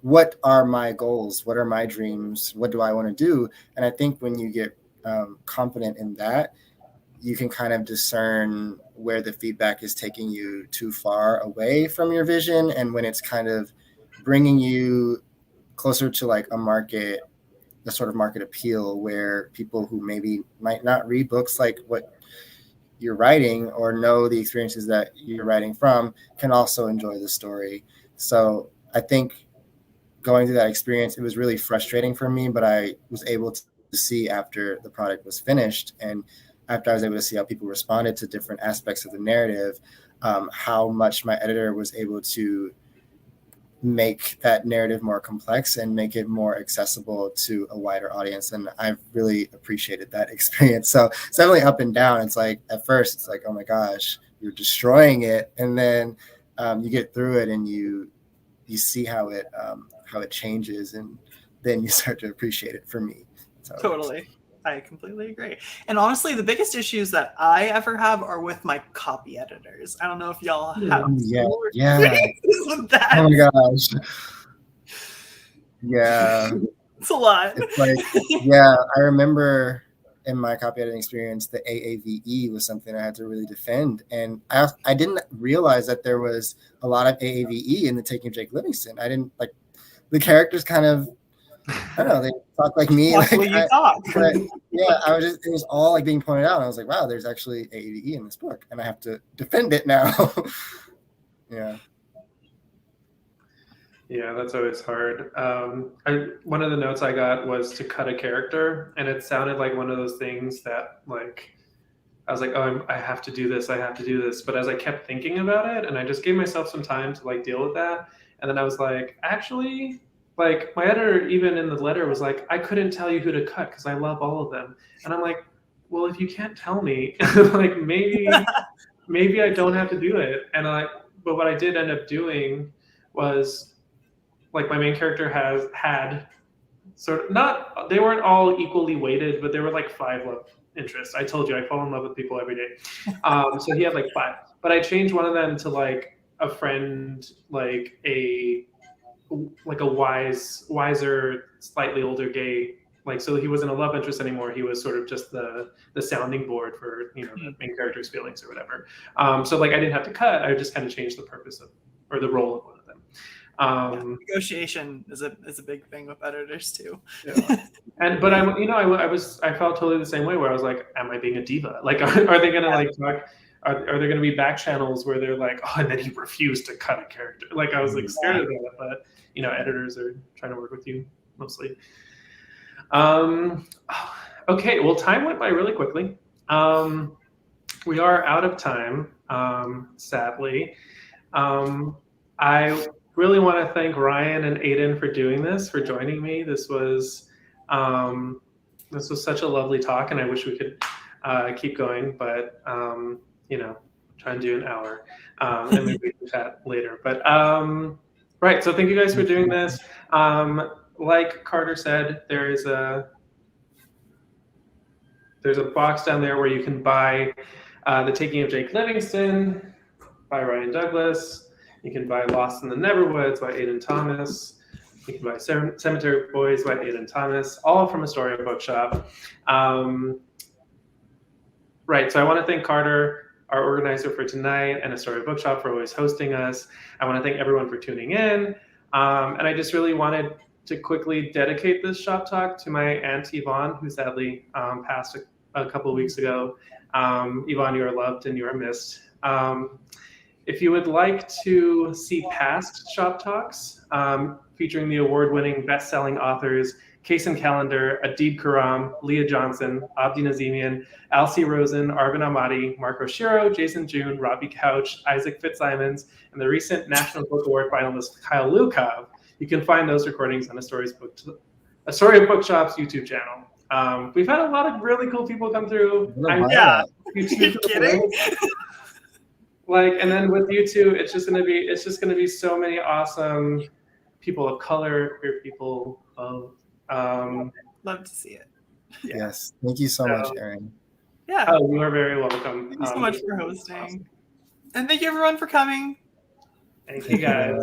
What are my goals? What are my dreams? What do I want to do? And I think when you get confident in that, you can kind of discern where the feedback is taking you too far away from your vision, and when it's kind of bringing you closer to like the sort of market appeal, where people who maybe might not read books like what you're writing or know the experiences that you're writing from can also enjoy the story. So I think going through that experience, it was really frustrating for me, but I was able to see after the product was finished, and after I was able to see how people responded to different aspects of the narrative, how much my editor was able to make that narrative more complex and make it more accessible to a wider audience. And I've really appreciated that experience. So it's definitely up and down. It's like, at first it's like, oh my gosh, you're destroying it. And then you get through it and you see how it changes, and then you start to appreciate it, for me. So. Totally. I completely agree. And honestly, the biggest issues that I ever have are with my copy editors. I don't know if y'all have with that. Oh my gosh. Yeah. It's a lot. It's like, yeah, I remember in my copy editing experience, the AAVE was something I had to really defend. And I didn't realize that there was a lot of AAVE in The Taking of Jake Livingston. I didn't, like, the characters kind of, I don't know, they talk like me. That's like, you talk. But yeah, it was all like being pointed out. And I was like, wow, there's actually AAVE in this book, and I have to defend it now. Yeah. Yeah, that's always hard. One of the notes I got was to cut a character, and it sounded like one of those things that like I was like, oh, I have to do this, I have to do this. But as I kept thinking about it, and I just gave myself some time to like deal with that, and then I was like, actually, like my editor even in the letter was like, I couldn't tell you who to cut because I love all of them, and I'm like, well, if you can't tell me, like maybe I don't have to do it. But what I did end up doing was like my main character had sort of not, they weren't all equally weighted, but there were like 5 love interests. I told you I fall in love with people every day. So he had like 5, but I changed one of them to like a friend, like a wiser, slightly older gay. Like, so he wasn't a love interest anymore. He was sort of just the sounding board for, you know, the main character's feelings or whatever. So like I didn't have to cut. I just kind of changed the purpose of, or the role of one of them. Negotiation is a big thing with editors too. Yeah. But I felt totally the same way where I was like, am I being a diva? Like, are they gonna like talk? Are there gonna be back channels where they're like, oh, and then he refused to cut a character? Like I was like scared of that, but you know, editors are trying to work with you mostly. Okay, well, time went by really quickly. We are out of time, sadly. I really want to thank Ryan and Aiden for doing this, for joining me. This was such a lovely talk, and I wish we could keep going, but you know, try and do an hour, and maybe we can chat later. But right, so thank you guys for doing this. Like Carter said, there's a box down there where you can buy The Taking of Jake Livingston by Ryan Douglas. You can buy Lost in the Neverwoods by Aiden Thomas. You can buy Cemetery Boys by Aidan Thomas, all from Astoria Bookshop. Right, so I want to thank Carter, our organizer for tonight, and Astoria Bookshop for always hosting us. I want to thank everyone for tuning in. And I just really wanted to quickly dedicate this shop talk to my Aunt Yvonne, who sadly passed a couple of weeks ago. Yvonne, you are loved and you are missed. If you would like to see past shop talks featuring the award-winning best-selling authors Kaysen Callender, Adib Karam, Leah Johnson, Abdi Nazemian, Alcy Rosen, Arvin Ahmadi, Mark Roshiro, Jason June, Robbie Couch, Isaac Fitzsimons, and the recent National Book Award finalist Kyle Lukov, you can find those recordings on Astoria Bookshop's YouTube channel. We've had a lot of really cool people come through. Yeah. Are you kidding? Like, and then with YouTube, it's just gonna be so many awesome people of color, queer people. Love to see it. Yes, thank you so much, Aaron. Yeah. Oh, you are very welcome. Thank you so much for hosting, and thank you everyone for coming. Thank you guys.